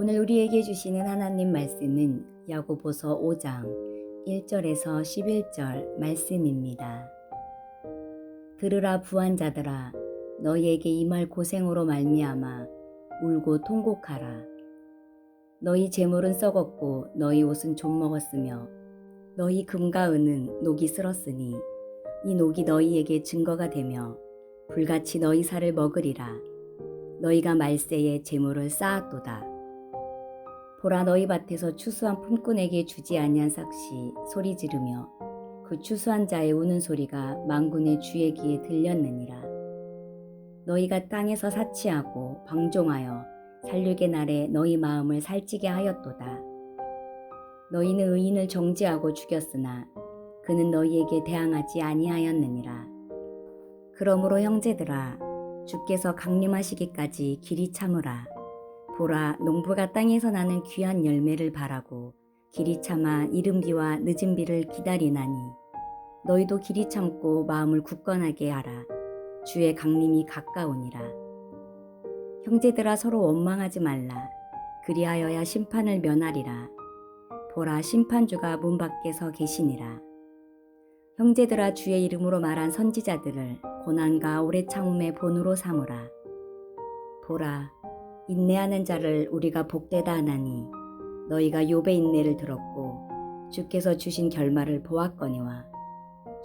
오늘 우리에게 주시는 하나님 말씀은 야고보서 5장 1절에서 11절 말씀입니다. 들으라 부한자들아, 너희에게 임할 고생으로 말미암아 울고 통곡하라. 너희 재물은 썩었고 너희 옷은 좀먹었으며 너희 금과 은은 녹이 쓸었으니 이 녹이 너희에게 증거가 되며 불같이 너희 살을 먹으리라. 너희가 말세에 재물을 쌓았도다. 보라, 너희 밭에서 추수한 품꾼에게 주지 아니한 삭시 소리 지르며 그 추수한 자의 우는 소리가 만군의 주의 귀에 들렸느니라. 너희가 땅에서 사치하고 방종하여 살육의 날에 너희 마음을 살찌게 하였도다. 너희는 의인을 정죄하고 죽였으나 그는 너희에게 대항하지 아니하였느니라. 그러므로 형제들아, 주께서 강림하시기까지 길이 참으라. 보라, 농부가 땅에서 나는 귀한 열매를 바라고 길이 참아 이른 비와 늦은 비를 기다리나니 너희도 길이 참고 마음을 굳건하게 하라. 주의 강림이 가까우니라. 형제들아, 서로 원망하지 말라. 그리하여야 심판을 면하리라. 보라, 심판주가 문 밖에 서 계시니라. 형제들아, 주의 이름으로 말한 선지자들을 고난과 오래 참음의 본으로 삼으라. 보라, 인내하는 자를 우리가 복되다 하나니 너희가 욥의 인내를 들었고 주께서 주신 결말을 보았거니와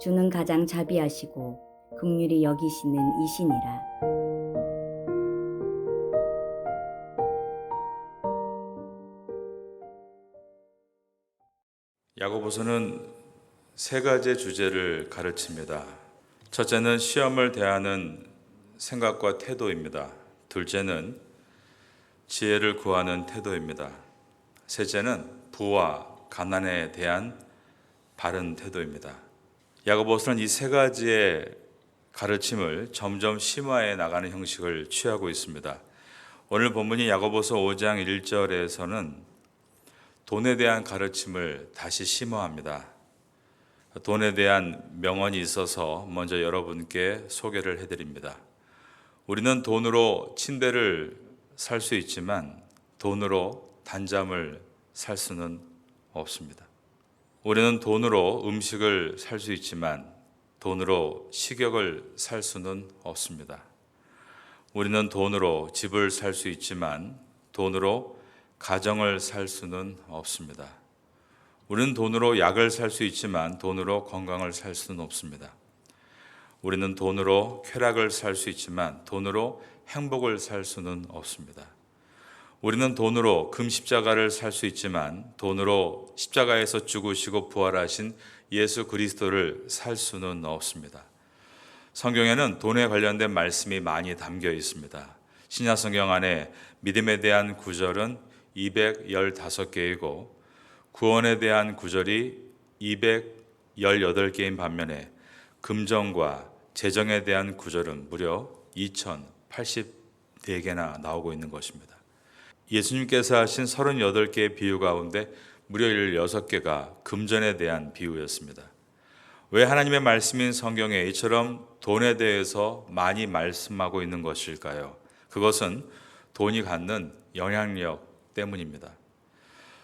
주는 가장 자비하시고 긍휼히 여기시는 이시니라. 야고보서는 세 가지 주제를 가르칩니다. 첫째는 시험을 대하는 생각과 태도입니다. 둘째는 지혜를 구하는 태도입니다. 셋째는 부와 가난에 대한 바른 태도입니다. 야고보서는 이 세 가지의 가르침을 점점 심화해 나가는 형식을 취하고 있습니다. 오늘 본문이 야고보서 5장 1절에서는 돈에 대한 가르침을 다시 심화합니다. 돈에 대한 명언이 있어서 먼저 여러분께 소개를 해드립니다. 우리는 돈으로 침대를 살 수 있지만 돈으로 단잠을 살 수는 없습니다. 우리는 돈으로 음식을 살 수 있지만 돈으로 식욕을 살 수는 없습니다. 우리는 돈으로 집을 살 수 있지만 돈으로 가정을 살 수는 없습니다. 우리는 돈으로 약을 살 수 있지만 돈으로 건강을 살 수는 없습니다. 우리는 돈으로 쾌락을 살 수 있지만 돈으로 행복을 살 수는 없습니다. 우리는 돈으로 금십자가를 살 수 있지만 돈으로 십자가에서 죽으시고 부활하신 예수 그리스도를 살 수는 없습니다. 성경에는 돈에 관련된 말씀이 많이 담겨 있습니다. 신약 성경 안에 믿음에 대한 구절은 215개이고 구원에 대한 구절이 218개인 반면에 금정과 재정에 대한 구절은 무려 2084개나 나오고 있는 것입니다. 예수님께서 하신 38개의 비유 가운데 무려 16개가 금전에 대한 비유였습니다. 왜 하나님의 말씀인 성경에 이처럼 돈에 대해서 많이 말씀하고 있는 것일까요? 그것은 돈이 갖는 영향력 때문입니다.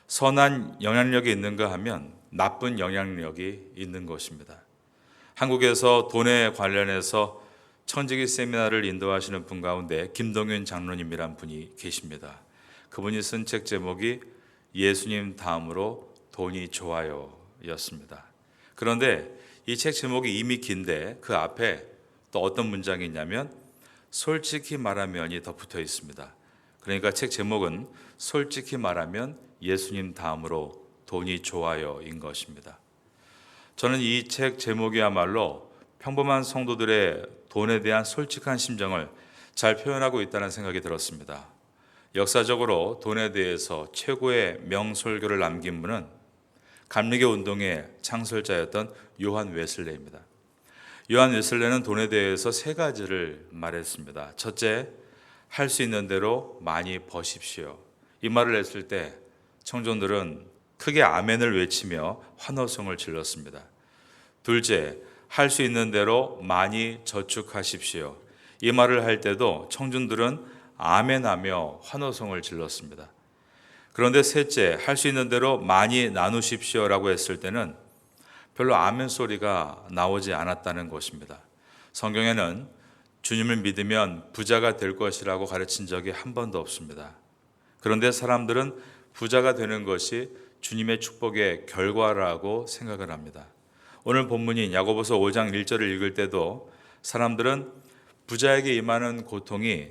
선한 영향력이 있는가 하면 나쁜 영향력이 있는 것입니다. 한국에서 돈에 관련해서 청지기 세미나를 인도하시는 분 가운데 김동윤 장로님이란 분이 계십니다. 그분이 쓴 책 제목이 예수님 다음으로 돈이 좋아요 였습니다. 그런데 이 책 제목이 이미 긴데 그 앞에 또 어떤 문장이 있냐면 솔직히 말하면이 더 붙어 있습니다. 그러니까 책 제목은 솔직히 말하면 예수님 다음으로 돈이 좋아요인 것입니다. 저는 이 책 제목이야말로 평범한 성도들의 돈에 대한 솔직한 심정을 잘 표현하고 있다는 생각이 들었습니다. 역사적으로 돈에 대해서 최고의 명설교를 남긴 분은 감리교 운동의 창설자였던 요한 웨슬레입니다. 요한 웨슬레는 돈에 대해서 세 가지를 말했습니다. 첫째, 할 수 있는 대로 많이 버십시오. 이 말을 했을 때 청중들은 크게 아멘을 외치며 환호성을 질렀습니다. 둘째, 할 수 있는 대로 많이 저축하십시오. 이 말을 할 때도 청중들은 아멘하며 환호성을 질렀습니다. 그런데 셋째, 할 수 있는 대로 많이 나누십시오라고 했을 때는 별로 아멘 소리가 나오지 않았다는 것입니다. 성경에는 주님을 믿으면 부자가 될 것이라고 가르친 적이 한 번도 없습니다. 그런데 사람들은 부자가 되는 것이 주님의 축복의 결과라고 생각을 합니다. 오늘 본문인 야고보서 5장 1절을 읽을 때도 사람들은 부자에게 임하는 고통이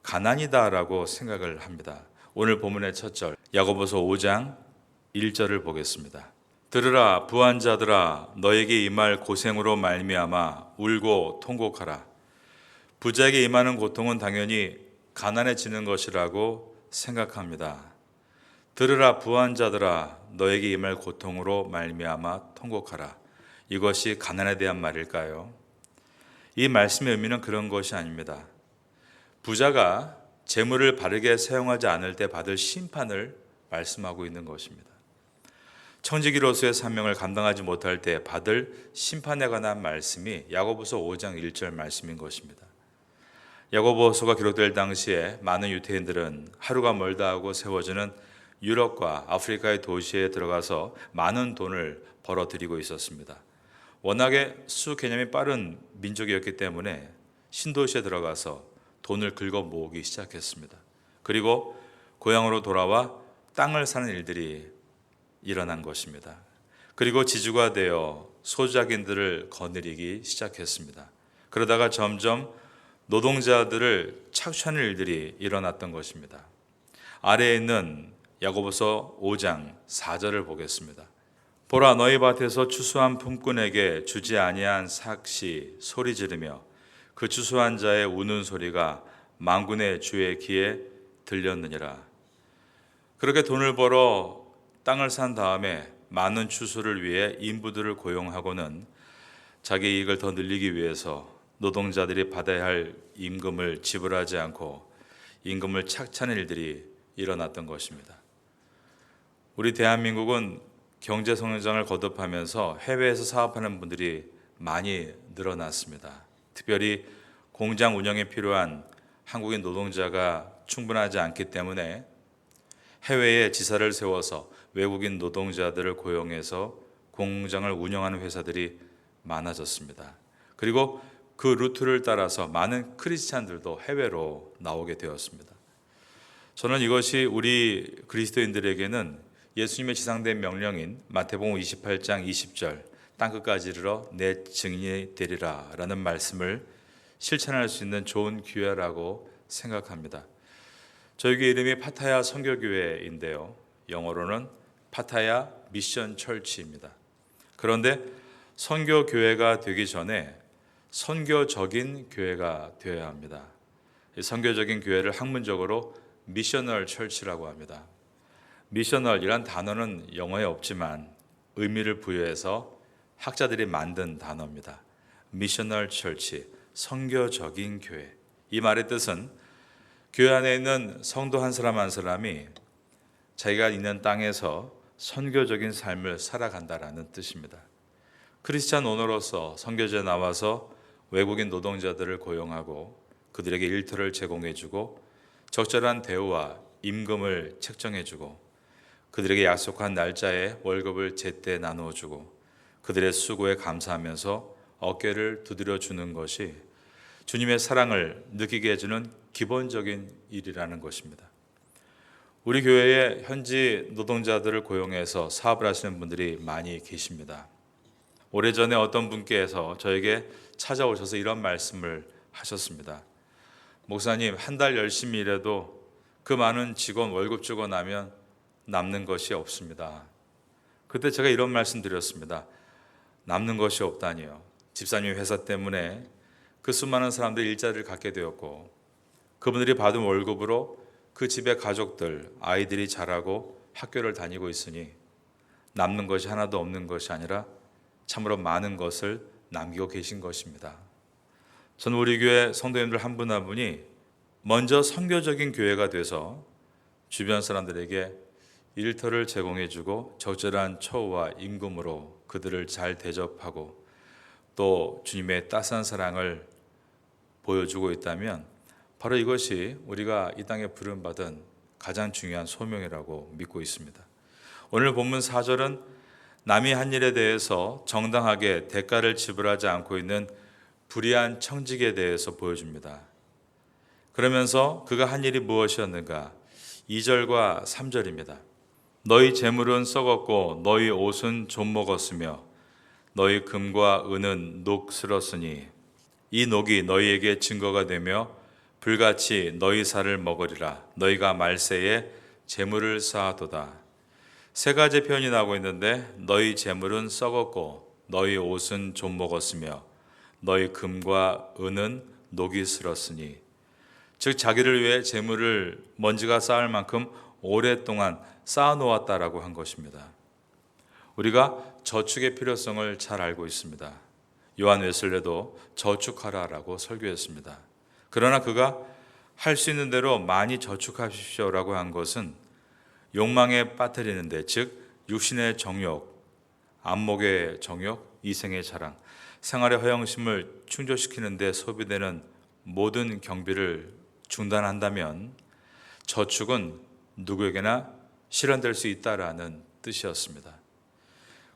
가난이다라고 생각을 합니다. 오늘 본문의 첫 절, 야고보서 5장 1절을 보겠습니다. 들으라 부한자들아, 너에게 임할 고생으로 말미암아 울고 통곡하라. 부자에게 임하는 고통은 당연히 가난해지는 것이라고 생각합니다. 들으라 부한자들아, 너에게 임할 고통으로 말미암아 통곡하라. 이것이 가난에 대한 말일까요? 이 말씀의 의미는 그런 것이 아닙니다. 부자가 재물을 바르게 사용하지 않을 때 받을 심판을 말씀하고 있는 것입니다. 청지기로서의 사명을 감당하지 못할 때 받을 심판에 관한 말씀이 야고보서 5장 1절 말씀인 것입니다. 야고보서가 기록될 당시에 많은 유대인들은 하루가 멀다 하고 세워지는 유럽과 아프리카의 도시에 들어가서 많은 돈을 벌어들이고 있었습니다. 워낙에 수 개념이 빠른 민족이었기 때문에 신도시에 들어가서 돈을 긁어 모으기 시작했습니다. 그리고 고향으로 돌아와 땅을 사는 일들이 일어난 것입니다. 그리고 지주가 되어 소작인들을 거느리기 시작했습니다. 그러다가 점점 노동자들을 착취하는 일들이 일어났던 것입니다. 아래에 있는 야고보서 5장 4절을 보겠습니다. 보라, 너희 밭에서 추수한 품꾼에게 주지 아니한 삭시 소리 지르며 그 추수한 자의 우는 소리가 만군의 주의 귀에 들렸느니라. 그렇게 돈을 벌어 땅을 산 다음에 많은 추수를 위해 인부들을 고용하고는 자기 이익을 더 늘리기 위해서 노동자들이 받아야 할 임금을 지불하지 않고 임금을 착취하는 일들이 일어났던 것입니다. 우리 대한민국은 경제 성장을 거듭하면서 해외에서 사업하는 분들이 많이 늘어났습니다. 특별히 공장 운영에 필요한 한국인 노동자가 충분하지 않기 때문에 해외에 지사를 세워서 외국인 노동자들을 고용해서 공장을 운영하는 회사들이 많아졌습니다. 그리고 그 루트를 따라서 많은 크리스찬들도 해외로 나오게 되었습니다. 저는 이것이 우리 그리스도인들에게는 예수님의 지상된 명령인 마태복음 28장 20절 땅끝까지 이르러 내 증인이 되리라 라는 말씀을 실천할 수 있는 좋은 기회라고 생각합니다. 저희 교회 이름이 파타야 선교교회인데요. 영어로는 파타야 미션 철치입니다. 그런데 선교교회가 되기 전에 선교적인 교회가 되어야 합니다. 이 선교적인 교회를 학문적으로 미셔널 철치라고 합니다. 미셔널이란 단어는 영어에 없지만 의미를 부여해서 학자들이 만든 단어입니다. 미셔널 철치, 선교적인 교회. 이 말의 뜻은 교회 안에 있는 성도 한 사람 한 사람이 자기가 있는 땅에서 선교적인 삶을 살아간다라는 뜻입니다. 크리스찬 오너로서 선교지에 나와서 외국인 노동자들을 고용하고 그들에게 일터를 제공해주고 적절한 대우와 임금을 책정해주고 그들에게 약속한 날짜에 월급을 제때 나누어주고 그들의 수고에 감사하면서 어깨를 두드려주는 것이 주님의 사랑을 느끼게 해주는 기본적인 일이라는 것입니다. 우리 교회에 현지 노동자들을 고용해서 사업을 하시는 분들이 많이 계십니다. 오래전에 어떤 분께서 저에게 찾아오셔서 이런 말씀을 하셨습니다. 목사님, 한 달 열심히 일해도 그 많은 직원 월급 주고 나면 남는 것이 없습니다. 그때 제가 이런 말씀 드렸습니다. 남는 것이 없다니요. 집사님 회사 때문에 그 수많은 사람들이 일자리를 갖게 되었고 그분들이 받은 월급으로 그 집의 가족들, 아이들이 자라고 학교를 다니고 있으니 남는 것이 하나도 없는 것이 아니라 참으로 많은 것을 남기고 계신 것입니다. 저는 우리 교회 성도님들 한 분 한 분이 먼저 선교적인 교회가 돼서 주변 사람들에게 일터를 제공해주고 적절한 처우와 임금으로 그들을 잘 대접하고 또 주님의 따스한 사랑을 보여주고 있다면 바로 이것이 우리가 이 땅에 부름받은 가장 중요한 소명이라고 믿고 있습니다. 오늘 본문 4절은 남이 한 일에 대해서 정당하게 대가를 지불하지 않고 있는 불의한 청직에 대해서 보여줍니다. 그러면서 그가 한 일이 무엇이었는가? 2절과 3절입니다. 너희 재물은 썩었고 너희 옷은 좀 먹었으며 너희 금과 은은 녹슬었으니 이 녹이 너희에게 증거가 되며 불같이 너희 살을 먹으리라. 너희가 말세에 재물을 쌓아도다. 세 가지 표현이 나오고 있는데 너희 재물은 썩었고 너희 옷은 좀 먹었으며 너희 금과 은은 녹이 슬었으니, 즉 자기를 위해 재물을 먼지가 쌓을 만큼 오랫동안 쌓아놓았다라고 한 것입니다. 우리가 저축의 필요성을 잘 알고 있습니다. 요한 웨슬레도 저축하라라고 설교했습니다. 그러나 그가 할 수 있는 대로 많이 저축하십시오라고 한 것은 욕망에 빠뜨리는데, 즉 육신의 정욕, 안목의 정욕, 이생의 자랑, 생활의 허영심을 충족시키는 데 소비되는 모든 경비를 중단한다면 저축은 누구에게나 실현될 수 있다라는 뜻이었습니다.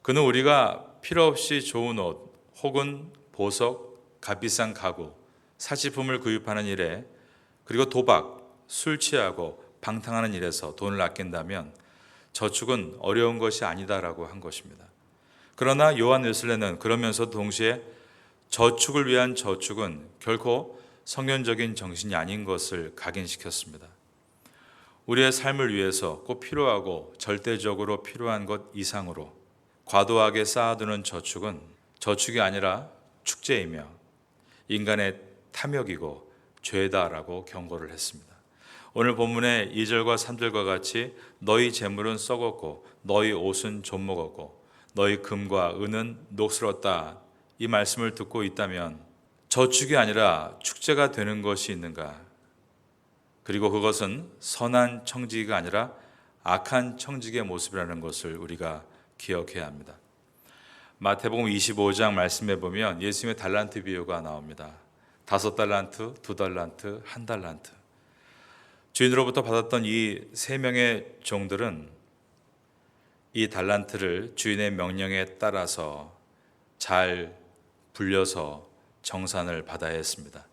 그는 우리가 필요 없이 좋은 옷 혹은 보석, 값비싼 가구, 사치품을 구입하는 일에, 그리고 도박, 술 취하고 방탕하는 일에서 돈을 아낀다면 저축은 어려운 것이 아니다라고 한 것입니다. 그러나 요한 웨슬레는 그러면서 동시에 저축을 위한 저축은 결코 성경적인 정신이 아닌 것을 각인시켰습니다. 우리의 삶을 위해서 꼭 필요하고 절대적으로 필요한 것 이상으로 과도하게 쌓아두는 저축은 저축이 아니라 축제이며 인간의 탐욕이고 죄다라고 경고를 했습니다. 오늘 본문의 2절과 3절과 같이 너희 재물은 썩었고 너희 옷은 좀 먹었고 너희 금과 은은 녹슬었다, 이 말씀을 듣고 있다면 저축이 아니라 축제가 되는 것이 있는가? 그리고 그것은 선한 청지기가 아니라 악한 청지기의 모습이라는 것을 우리가 기억해야 합니다. 마태복음 25장 말씀에 보면 예수님의 달란트 비유가 나옵니다. 5달란트, 2달란트, 1달란트. 주인으로부터 받았던 이 3명의 종들은 이 달란트를 주인의 명령에 따라서 잘 불려서 정산을 받아야 했습니다.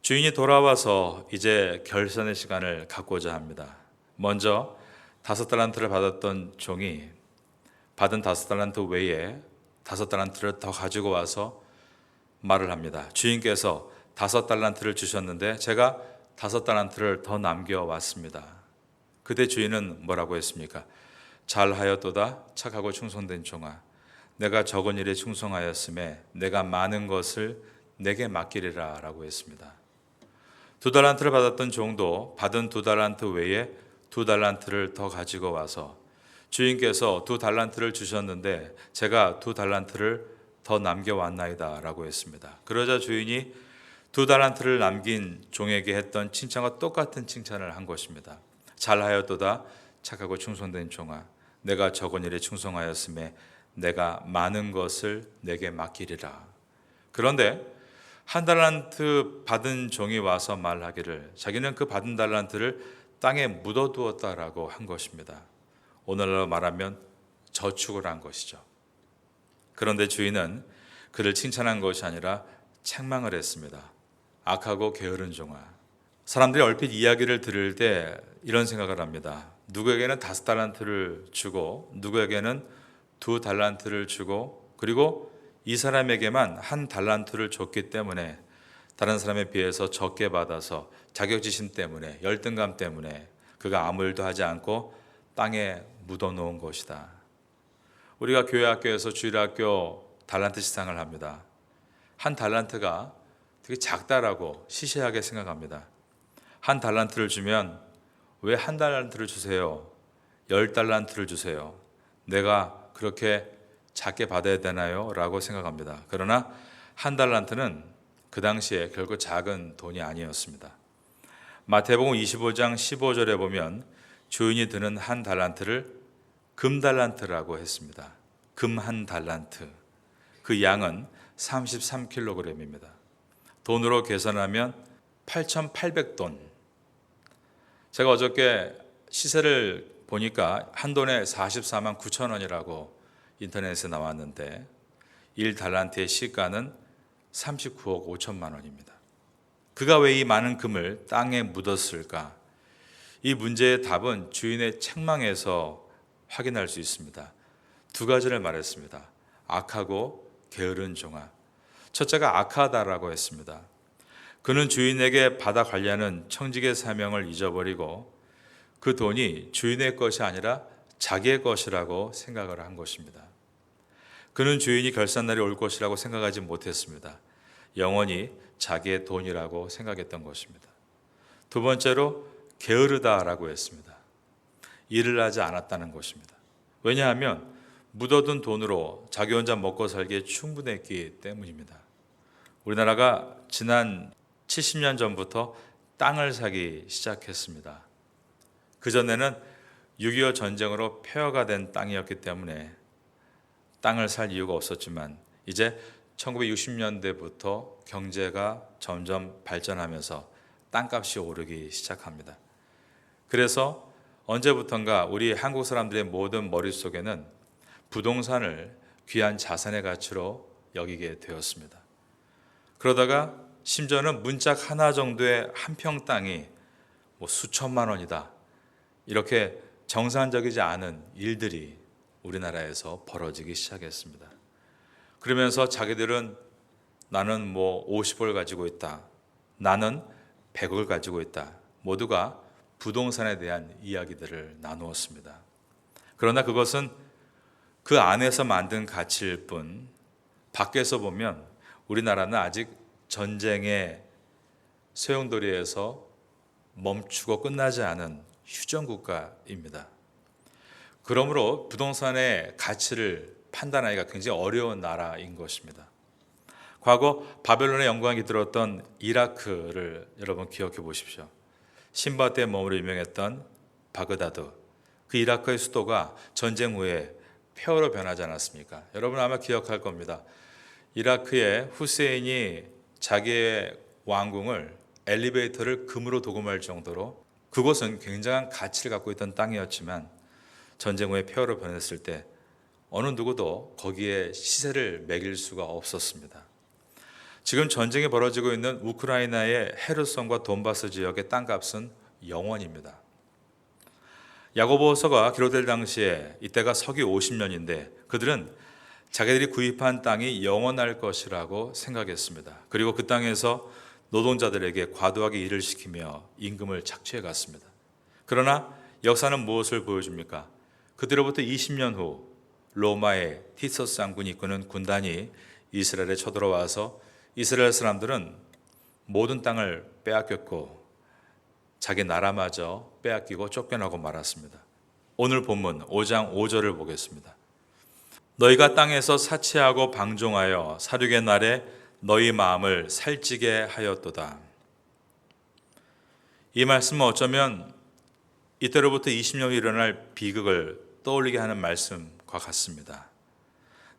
주인이 돌아와서 이제 결산의 시간을 갖고자 합니다. 먼저 5달란트를 받았던 종이 받은 5달란트 외에 5달란트를 더 가지고 와서 말을 합니다. 주인께서 5달란트를 주셨는데 제가 5달란트를 더 남겨왔습니다. 그때 주인은 뭐라고 했습니까? 잘하였도다 착하고 충성된 종아, 내가 적은 일에 충성하였음에 내가 많은 것을 내게 맡기리라 라고 했습니다. 2달란트를 받았던 종도 받은 2달란트 외에 2달란트를 더 가지고 와서 주인께서 2달란트를 주셨는데 제가 2달란트를 더 남겨왔나이다 라고 했습니다. 그러자 주인이 2달란트를 남긴 종에게 했던 칭찬과 똑같은 칭찬을 한 것입니다. 잘하였도다 착하고 충성된 종아, 내가 적은 일에 충성하였음에 내가 많은 것을 내게 맡기리라. 그런데 1달란트 받은 종이 와서 말하기를 자기는 그 받은 달란트를 땅에 묻어두었다라고 한 것입니다. 오늘날로 말하면 저축을 한 것이죠. 그런데 주인은 그를 칭찬한 것이 아니라 책망을 했습니다. 악하고 게으른 종아. 사람들이 얼핏 이야기를 들을 때 이런 생각을 합니다. 누구에게는 5달란트를 주고 누구에게는 2달란트를 주고 그리고 이 사람에게만 1달란트를 줬기 때문에 다른 사람에 비해서 적게 받아서 자격지심 때문에, 열등감 때문에 그가 아무 일도 하지 않고 땅에 묻어놓은 것이다. 우리가 교회 학교에서 주일학교 달란트 시상을 합니다. 1달란트가 되게 작다라고 시시하게 생각합니다. 1달란트를 주면 왜 1달란트를 주세요? 10달란트를 주세요. 내가 그렇게 작게 받아야 되나요? 라고 생각합니다. 그러나 1달란트는 그 당시에 결코 작은 돈이 아니었습니다. 마태복음 25장 15절에 보면 주인이 드는 1달란트를 금달란트라고 했습니다. 금 1달란트. 그 양은 33kg입니다. 돈으로 계산하면 8,800돈, 제가 어저께 시세를 보니까 한 돈에 44만 9천 원이라고 인터넷에 나왔는데 1달란트의 시가는 39억 5천만 원입니다. 그가 왜 이 많은 금을 땅에 묻었을까? 이 문제의 답은 주인의 책망에서 확인할 수 있습니다. 두 가지를 말했습니다. 악하고 게으른 종아. 첫째가 악하다라고 했습니다. 그는 주인에게 받아 관리하는 청직의 사명을 잊어버리고 그 돈이 주인의 것이 아니라 자기의 것이라고 생각을 한 것입니다. 그는 주인이 결산날이 올 것이라고 생각하지 못했습니다. 영원히 자기의 돈이라고 생각했던 것입니다. 두 번째로 게으르다라고 했습니다. 일을 하지 않았다는 것입니다. 왜냐하면 묻어둔 돈으로 자기 혼자 먹고 살기에 충분했기 때문입니다. 우리나라가 지난 70년 전부터 땅을 사기 시작했습니다. 그전에는 6.25 전쟁으로 폐허가 된 땅이었기 때문에 땅을 살 이유가 없었지만 이제 1960년대부터 경제가 점점 발전하면서 땅값이 오르기 시작합니다. 그래서 언제부턴가 우리 한국 사람들의 모든 머릿속에는 부동산을 귀한 자산의 가치로 여기게 되었습니다. 그러다가 심지어는 문짝 하나 정도의 한 평 땅이 수천만 원이다. 이렇게 정상적이지 않은 일들이 우리나라에서 벌어지기 시작했습니다. 그러면서 자기들은 나는 50을 가지고 있다. 나는 100을 가지고 있다. 모두가 부동산에 대한 이야기들을 나누었습니다. 그러나 그것은 그 안에서 만든 가치일 뿐 밖에서 보면 우리나라는 아직 전쟁의 소용돌이에서 멈추고 끝나지 않은 휴전국가입니다. 그러므로 부동산의 가치를 판단하기가 굉장히 어려운 나라인 것입니다. 과거 바벨론의 영광이 들었던 이라크를 여러분 기억해 보십시오. 신바 때 몸으로 유명했던 바그다드, 그 이라크의 수도가 전쟁 후에 폐허로 변하지 않았습니까? 여러분 아마 기억할 겁니다. 이라크의 후세인이 자기의 왕궁을 엘리베이터를 금으로 도금할 정도로 그곳은 굉장한 가치를 갖고 있던 땅이었지만 전쟁 후에 폐허로 변했을 때 어느 누구도 거기에 시세를 매길 수가 없었습니다. 지금 전쟁이 벌어지고 있는 우크라이나의 헤르손과 돈바스 지역의 땅값은 0원입니다. 야고보서가 기록될 당시에 이때가 서기 50년인데 그들은 자기들이 구입한 땅이 영원할 것이라고 생각했습니다. 그리고 그 땅에서 노동자들에게 과도하게 일을 시키며 임금을 착취해 갔습니다. 그러나 역사는 무엇을 보여줍니까? 그들로부터 20년 후 로마의 티서스 장군이 이끄는 군단이 이스라엘에 쳐들어와서 이스라엘 사람들은 모든 땅을 빼앗겼고 자기 나라마저 빼앗기고 쫓겨나고 말았습니다. 오늘 본문 5장 5절을 보겠습니다. 너희가 땅에서 사치하고 방종하여 사륙의 날에 너희 마음을 살찌게 하였도다. 이 말씀은 어쩌면 이때로부터 20년 후 일어날 비극을 떠올리게 하는 말씀과 같습니다.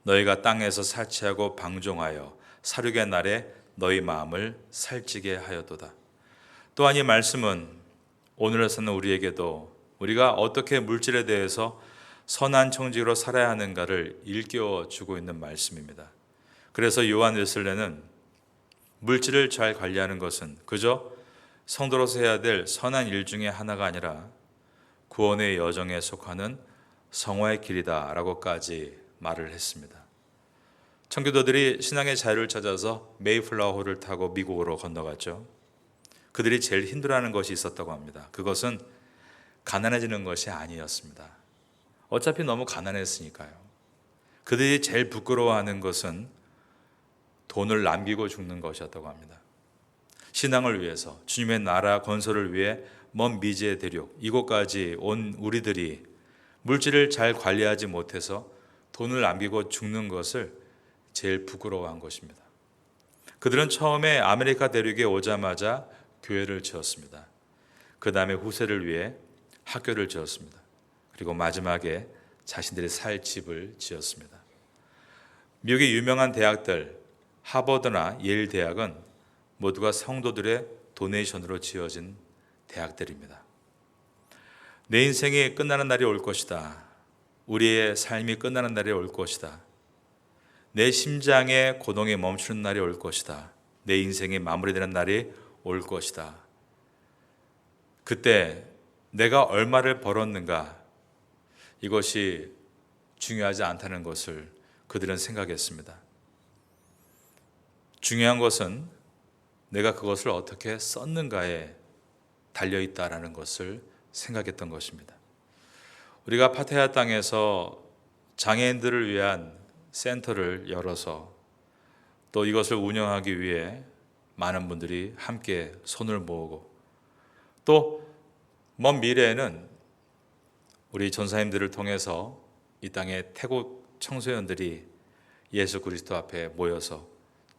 너희가 땅에서 사치하고 방종하여 사륙의 날에 너희 마음을 살찌게 하였도다. 또한 이 말씀은 오늘에 사는 우리에게도 우리가 어떻게 물질에 대해서 선한 청직으로 살아야 하는가를 일깨워 주고 있는 말씀입니다. 그래서 요한 웨슬레는 물질을 잘 관리하는 것은 그저 성도로서 해야 될 선한 일 중에 하나가 아니라 구원의 여정에 속하는 성화의 길이다라고까지 말을 했습니다. 청교도들이 신앙의 자유를 찾아서 메이플라워호를 타고 미국으로 건너갔죠. 그들이 제일 힘들어하는 것이 있었다고 합니다. 그것은 가난해지는 것이 아니었습니다. 어차피 너무 가난했으니까요. 그들이 제일 부끄러워하는 것은 돈을 남기고 죽는 것이었다고 합니다. 신앙을 위해서 주님의 나라 건설을 위해 먼 미지의 대륙 이곳까지 온 우리들이 물질을 잘 관리하지 못해서 돈을 남기고 죽는 것을 제일 부끄러워한 것입니다. 그들은 처음에 아메리카 대륙에 오자마자 교회를 지었습니다. 그 다음에 후세를 위해 학교를 지었습니다. 그리고 마지막에 자신들이 살 집을 지었습니다. 미국의 유명한 대학들 하버드나 예일 대학은 모두가 성도들의 도네이션으로 지어진 대학들입니다. 내 인생이 끝나는 날이 올 것이다. 우리의 삶이 끝나는 날이 올 것이다. 내 심장의 고동이 멈추는 날이 올 것이다. 내 인생이 마무리되는 날이 올 것이다. 그때 내가 얼마를 벌었는가, 이것이 중요하지 않다는 것을 그들은 생각했습니다. 중요한 것은 내가 그것을 어떻게 썼는가에 달려있다라는 것을 생각했던 것입니다. 우리가 파타야 땅에서 장애인들을 위한 센터를 열어서 또 이것을 운영하기 위해 많은 분들이 함께 손을 모으고 또 먼 미래에는 우리 전사님들을 통해서 이 땅의 태국 청소년들이 예수 그리스도 앞에 모여서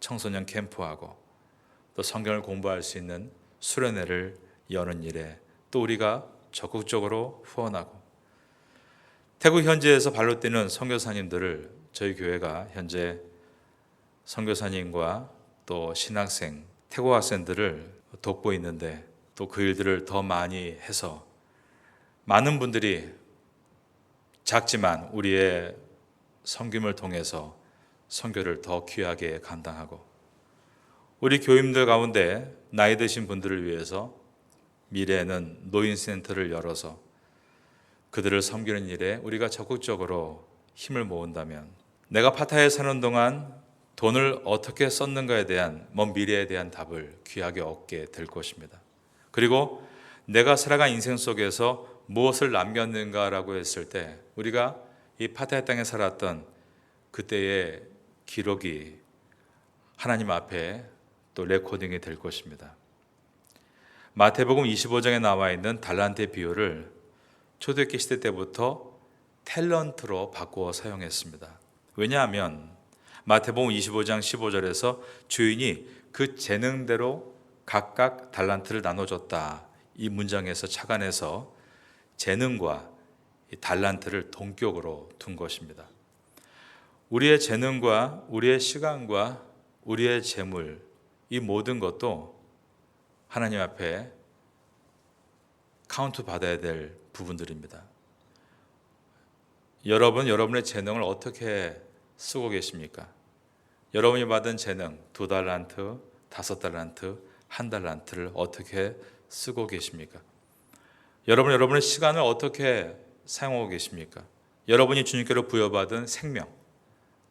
청소년 캠프하고 또 성경을 공부할 수 있는 수련회를 여는 일에 또 우리가 적극적으로 후원하고 태국 현지에서 발로 뛰는 선교사님들을 저희 교회가 현재 선교사님과 또 신학생, 태국 학생들을 돕고 있는데 또 그 일들을 더 많이 해서 많은 분들이 작지만 우리의 섬김을 통해서 선교를 더 귀하게 감당하고 우리 교인들 가운데 나이 드신 분들을 위해서 미래에는 노인센터를 열어서 그들을 섬기는 일에 우리가 적극적으로 힘을 모은다면 내가 파타야에 사는 동안 돈을 어떻게 썼는가에 대한 먼 미래에 대한 답을 귀하게 얻게 될 것입니다. 그리고 내가 살아간 인생 속에서 무엇을 남겼는가라고 했을 때 우리가 이 파타야 땅에 살았던 그때의 기록이 하나님 앞에 또 레코딩이 될 것입니다. 마태복음 25장에 나와 있는 달란트의 비유를 초대교회 시대 때부터 탤런트로 바꾸어 사용했습니다. 왜냐하면 마태복음 25장 15절에서 주인이 그 재능대로 각각 달란트를 나눠줬다. 이 문장에서 착안해서 재능과 이 달란트를 동격으로 둔 것입니다. 우리의 재능과 우리의 시간과 우리의 재물, 이 모든 것도 하나님 앞에 카운트 받아야 될 부분들입니다. 여러분의 재능을 어떻게 쓰고 계십니까? 여러분이 받은 재능, 2달란트, 5달란트, 1달란트를 어떻게 쓰고 계십니까? 여러분의 시간을 어떻게 사용하고 계십니까? 여러분이 주님께로 부여받은 생명,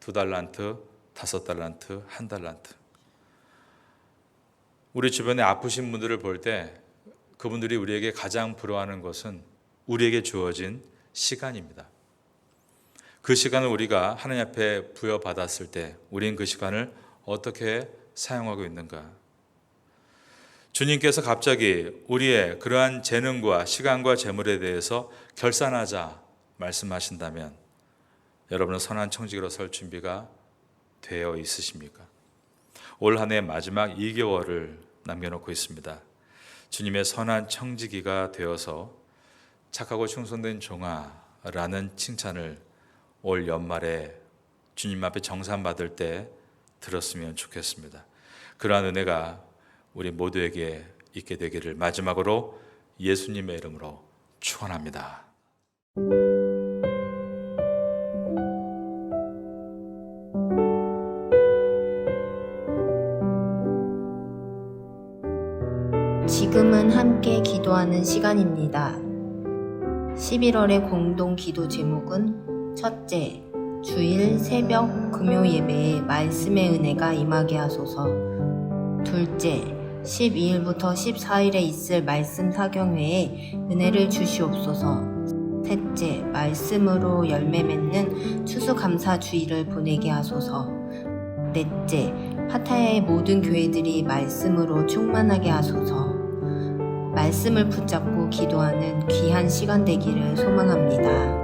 2달란트, 5달란트, 1달란트. 우리 주변에 아프신 분들을 볼 때 그분들이 우리에게 가장 부러워하는 것은 우리에게 주어진 시간입니다. 그 시간을 우리가 하나님 앞에 부여받았을 때 우리는 그 시간을 어떻게 사용하고 있는가? 주님께서 갑자기 우리의 그러한 재능과 시간과 재물에 대해서 결산하자 말씀하신다면 여러분은 선한 청지기로 설 준비가 되어 있으십니까? 올 한 해 마지막 2개월을 남겨놓고 있습니다. 주님의 선한 청지기가 되어서 착하고 충성된 종아라는 칭찬을 올 연말에 주님 앞에 정산받을 때 들었으면 좋겠습니다. 그러한 은혜가 우리 모두에게 있게 되기를 마지막으로 예수님의 이름으로 축원합니다. 지금은 함께 기도하는 시간입니다. 11월의 공동 기도 제목은 첫째, 주일 새벽 금요 예배에 말씀의 은혜가 임하게 하소서. 둘째, 12일부터 14일에 있을 말씀 사경회에 은혜를 주시옵소서. 셋째, 말씀으로 열매 맺는 추수감사 주일을 보내게 하소서. 넷째, 파타야의 모든 교회들이 말씀으로 충만하게 하소서. 말씀을 붙잡고 기도하는 귀한 시간 되기를 소망합니다.